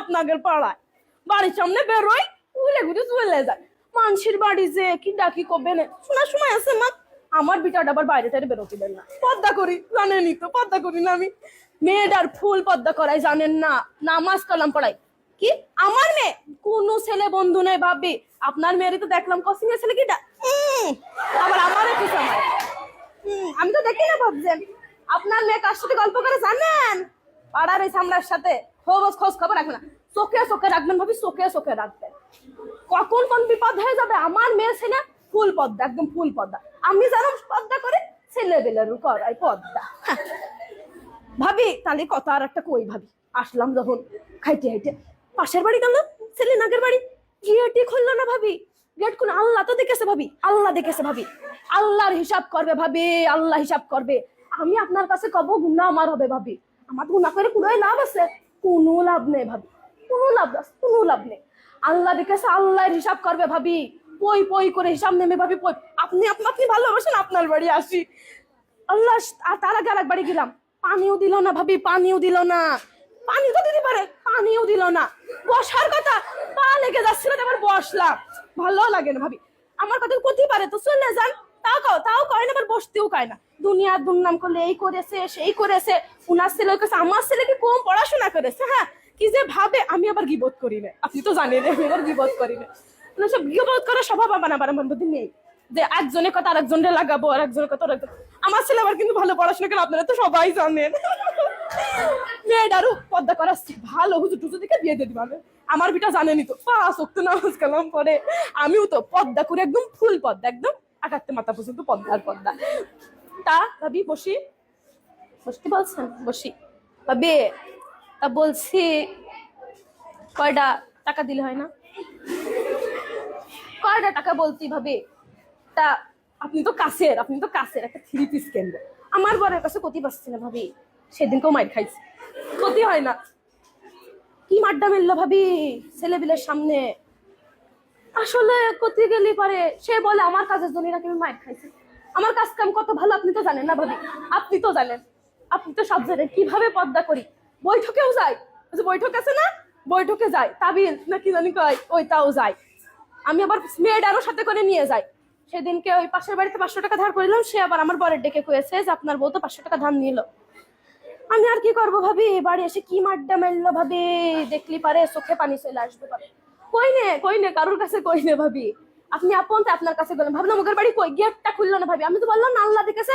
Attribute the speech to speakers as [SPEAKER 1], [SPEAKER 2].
[SPEAKER 1] আপনাদের পাড়ায় বাড়ির সামনে বেরোয় উলে ঘুরে চলে যায় মানুষের বাড়ি যে কি ডাকি কবে না শোনার সময় আছে মা আমার বিটাটা আবার বাইরে টাইরে বেরোতে দেন না পর্দা করি জানেনই তো পর্দা করি না আমি মেয়েটার ফুল পর্দা করাই জানেন না নামাজ কালাম পড়াই কি আমার মেয়ে কোন ছেলে বন্ধু নেই ভাবি আপনার মেয়েরই তো দেখলাম কসিং এর ছেলে কিটা আবার আমারও কি সময় আমি তো দেখি না ভাবছেন আপনার মেয়ে কার সাথে গল্প করে জানেন পাড়ার ওই সামলার সাথে খোঁজ খবর রাখবেন না চোখে চোখে রাখবেন ভাবি চোখে চোখে রাখবেন কখন কোন বিপদ হয়ে যাবে আমার মেয়ে ছেলে ফুল পদ্মা একদম ফুল পদ্মা আমি জানো পদ্মা করে ছেলে বেলেরও করাই পদ্মা ভাবি তাহলে কথা আর একটা কই ভাবি আসলাম যখন খাইতে খাইতে পাশের বাড়ি গেল ছেলে নাগের বাড়ি গেটই খুললো না ভাবি গেট খুলে আল্লাহ তো দেখেছে ভাবি আল্লাহ দেখেছে ভাবি আল্লাহর হিসাব করবে ভাবি আল্লাহ হিসাব করবে আমি আপনার কাছে কব গুনাহ আমার হবে ভাবি আমার গুনাহ করে কোনো লাভ আছে কোনো লাভ নেই ভাবি কোনো লাভ নেই আল্লাহ দেখেছে আল্লাহর হিসাব করবে ভাবি পই পই করে হিসাব নেমে ভাবি পই আপনি ভালোবাসেন আপনার বাড়ি আসি আল্লাহ আর তার আগে আরেক বাড়ি গেলাম পানিও দিল না ভাবি পানিও দিল না পানি তো দিতে পারে পানিও দিল না বসার কথা পা লেগে যাচ্ছিল আবার বসলাম ভালো লাগে না ভাবি আমার কথা করতেই পারে তো চলে যান তাও কয় না আবার বসতেও কয় না দুনিয়ার দুর্নাম করলে এই করেছে সেই করেছে উনার ছেলে কাছে আমার ছেলে কি কম পড়াশোনা করেছে হ্যাঁ কি যে ভাবে আমি আবার গিবত করি না আপনি তো জানেন আমি আবার গিবত করি না সব গিবত করার স্বভাব আমার মধ্যে নেই যে একজনের কথা আরেকজনের লাগাবো আর একজনের কথা আমার ছেলে আবার কিন্তু ভালো পড়াশোনা করে আপনারা তো সবাই জানেন মেয়েটারও পর্দা করা ভালো হুজুর টুজুর দিকে বিয়ে দিয়ে দিবে আমার বিটা জানেনি তো 5 ওয়াক্ত নামাজ কালাম পরে আমিও তো পর্দা করে একদম ফুল পর্দা একদম আকাশতে মাথা পর্যন্ত পর্দা তা ভাবি বসতে বলছেন বসি ভাবি তা বলছি কয়টা টাকা দিলে হয় না কয়টা টাকা বলছি ভাবি তা আপনি তো কাছের একটা 3 পিস কিনবো আমার বরের কাছে ক্ষতি পাচ্ছি না ভাবি সেদিনকেও মাইর খাইছি ক্ষতি হয় না কি মাড্ডা মেললো ভাবি ছেলেবিলের সামনে আসলে ক্ষতি গেলে পারে সে বলে আমার কাজের জন্য নাকি আমি মাইর খাইছি আমার কাজ কাম কত ভালো আপনি তো জানেন না ভাবি আপনি তো জানেন আপনি তো সব জানেন কিভাবে পর্দা করি বৈঠকেও যাই বৈঠক আছে না বৈঠকে যাই তাবিল নাকি জানি কয় ওইটাও যায় আমি আবার মেয়েটারও সাথে করে নিয়ে যাই সেদিনকে ওই পাশের বাড়িতে 500 টাকা ধার করিলাম সে আবার আমার বরের ডেকে কয়েছে যে আপনার বউ তো 500 টাকা ধার নিল আমি আর কি করবো ভাবি বাড়ি এসে কি মাড্ডা মেললো ভাবি দেখলি পারে চোখে পানি চলে আসবে পারে কই নে কারোর কাছে কই নে ভাবি আপনি আপন আপনার কাছে গেলেন ভাবলাম ওদের বাড়ি কই গেটটা খুললো না ভাবি আমি তো বললাম না আল্লাহ দেখেছে